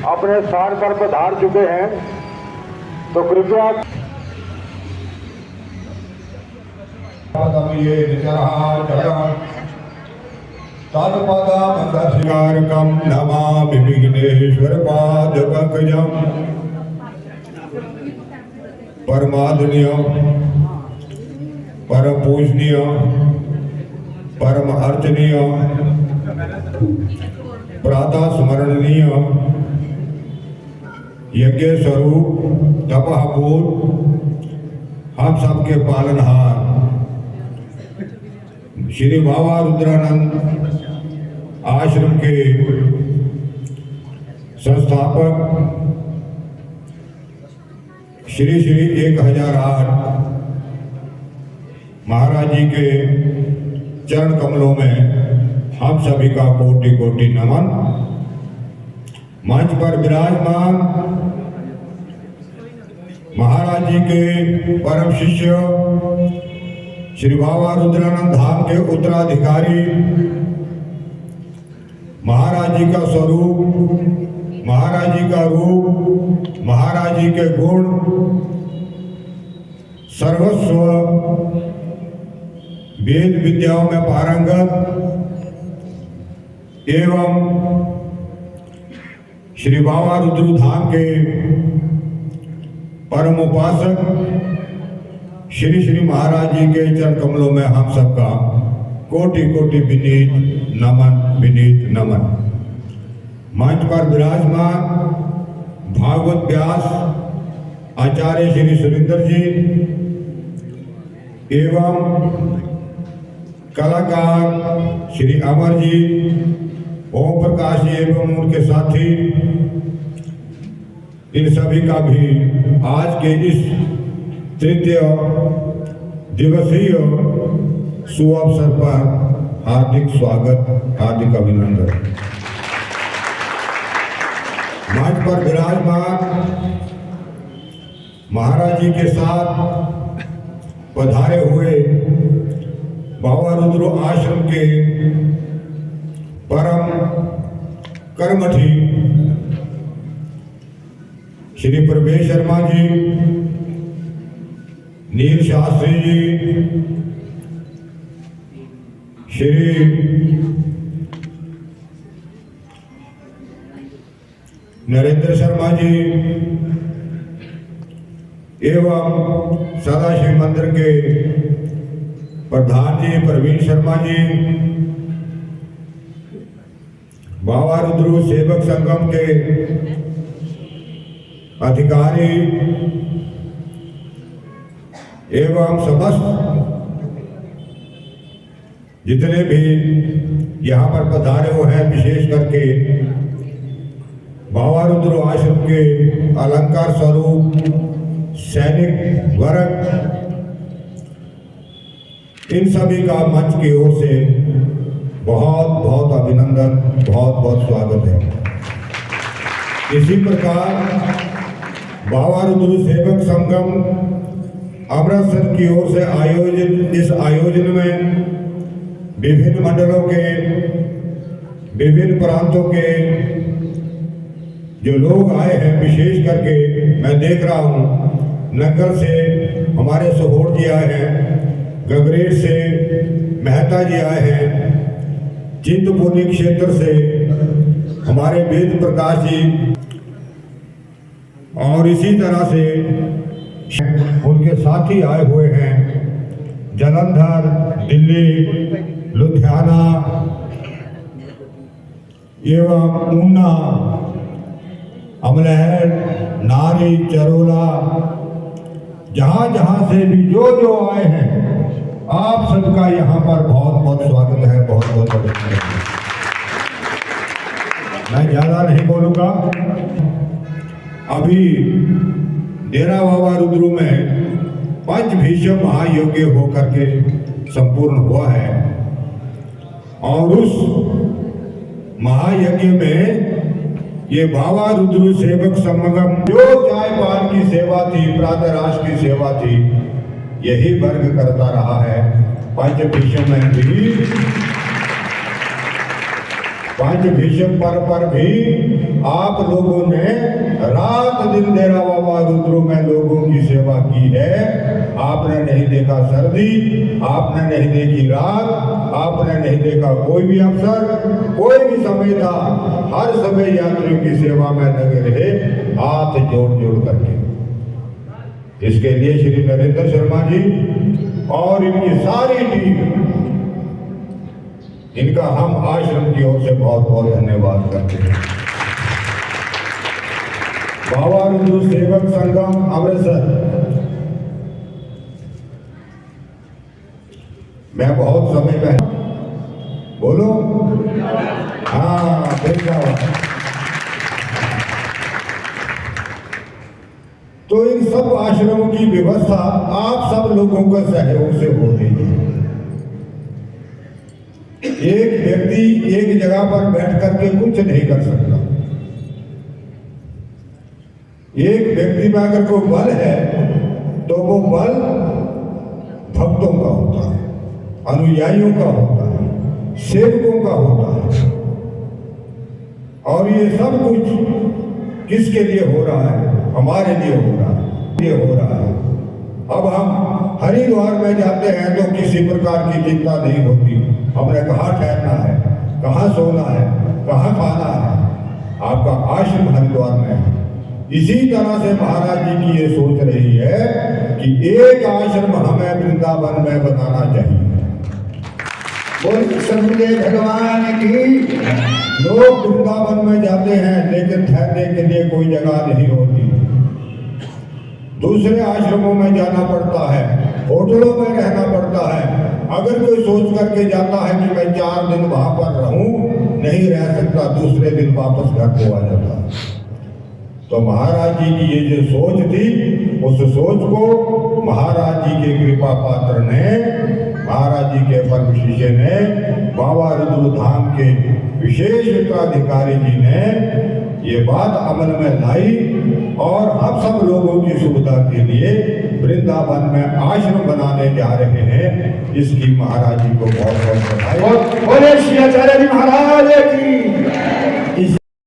अपने स्थान पर पधार चुके हैं, तो कृपया तत्पदमंगलकारकं नमामि विघ्नेश्वर पादपंकजं। परमादरणीय, परम पूजनीय, परम अर्चनीय, प्रातः स्मरणीय यज्ञ स्वरूप तपहपूर हम सबके पालनहार श्री बाबा रुद्रानंद आश्रम के संस्थापक श्री 1008 महाराज जी के चरण कमलों में हम सभी का कोटि कोटि नमन। मंच पर विराजमान महाराज जी के परम शिष्य श्री बाबा रुद्रानंद धाम के उत्तराधिकारी, महाराज जी का स्वरूप, महाराज जी का रूप, महाराज जी के गुण, सर्वस्व वेद विद्याओं में पारंगत एवं श्री बाबा रुद्र धाम के परम उपासक श्री महाराज जी के चरण कमलों में हम सबका कोटि कोटि विनीत नमन, विनीत नमन। मंच पर विराजमान भागवत व्यास आचार्य श्री सुरेंद्र जी एवं कलाकार श्री अमर जी, ओम प्रकाश जी एवं उनके साथी, इन सभी का भी आज के इस तृतीय दिवसीय सुअवसर पर हार्दिक स्वागत, हार्दिक अभिनंदन। मंच पर विराजमान महाराज जी के साथ पधारे हुए बाबा रुद्र आश्रम के परम कर्मठी श्री प्रवेश शर्मा जी, नील शास्त्री जी, श्री नरेंद्र शर्मा जी एवं सदाशिव मंदिर के प्रधान जी प्रवीण शर्मा जी, बाबा रुद्र सेवक संगम के अधिकारी एवं समस्त जितने भी यहाँ पर पधारे हुए हैं, विशेष करके बाबा रुद्र आश्रम के अलंकार स्वरूप सैनिक वर्ग, इन सभी का मंच की ओर से बहुत बहुत अभिनंदन, बहुत बहुत स्वागत है। इसी प्रकार बाबा रुद्र सेवक संगम अमृतसर की ओर से आयोजित इस आयोजन में विभिन्न मंडलों के, विभिन्न प्रांतों के जो लोग आए हैं, विशेष करके मैं देख रहा हूँ नगर से हमारे सोहोर जी आए हैं, गगरेट से मेहता जी आए हैं, चिंतपूर्णी क्षेत्र से हमारे वेद प्रकाश जी, और इसी तरह से उनके साथी आए हुए हैं जालंधर, दिल्ली, लुधियाना एवं ऊना, अमलहर, नारी, चरोला, जहाँ जहाँ से भी जो आए हैं, आप सबका यहाँ पर बहुत बहुत स्वागत है, बहुत बहुत अभिनंदन। मैं ज़्यादा नहीं बोलूँगा। अभी डेरा बाबा रुद्र में पंचभीषण महायज्ञ होकर के संपूर्ण हुआ है, और उस महायज्ञ में ये बाबा रुद्र सेवक संगम जो चाय पान की सेवा थी, प्रातः राश की सेवा थी, यही वर्ग करता रहा है। पंचभीषण में भी पंच भीषम पर भी आप लोगों ने रात दिन डेरा बाबा रुद्र में लोगों की सेवा की है। आपने नहीं देखा सर्दी, आपने नहीं देखी रात, आपने नहीं देखा कोई भी अवसर, कोई भी समय था, हर समय यात्रियों की सेवा में लगे रहे, हाथ जोड़ जोड़ करके। इसके लिए श्री नरेंद्र शर्मा जी और इनकी सारी टीम, इनका हम आश्रम की ओर से बहुत बहुत धन्यवाद करते हैं। बाबा रुद्र सेवक संगम अमृतसर, मैं बहुत समय पहले बोलो, हाँ तो इन सब आश्रमों की व्यवस्था आप सब लोगों के सहयोग से हो रही है। एक व्यक्ति एक जगह पर बैठ करके कुछ नहीं कर सकता। एक व्यक्ति में अगर कोई बल है तो वो बल भक्तों का होता है, अनुयायियों का होता है, सेवकों का होता है। और ये सब कुछ किसके लिए हो रहा है? हमारे लिए हो रहा है, ये हो रहा है। अब हम हरिद्वार में जाते हैं तो किसी प्रकार की चिंता नहीं होती, हमने कहाँ ठहरना है, कहाँ सोना है, कहाँ खाना है। आपका आश्रम हरिद्वार में है। इसी तरह से महाराज जी की ये सोच रही है कि एक आश्रम हमें वृंदावन में बनाना चाहिए। बोल सतगुरुदेव भगवान की। लोग वृंदावन में जाते हैं लेकिन ठहरने के लिए कोई जगह नहीं होती, दूसरे आश्रमों में जाना पड़ता है, होटलों में रहना पड़ता है। अगर कोई सोच करके जाता है कि मैं 4 दिन वहां पर रहूं, नहीं रह सकता, दूसरे दिन वापस घर को आ जाता है। तो महाराज जी की ये जो सोच थी, उस सोच को महाराज जी के कृपा पात्र ने, महाराज जी के परम शिष्य ने, बाबा रुद्र धाम के विशेष उत्तराधिकारी जी ने ये बात अमल में लाई और हम सब लोगों की सुविधा के लिए वृंदावन में आश्रम बनाने जा रहे हैं। इसकी महाराज जी को बहुत बहुत बधाई। बोले श्री आचार्य जी महाराज की।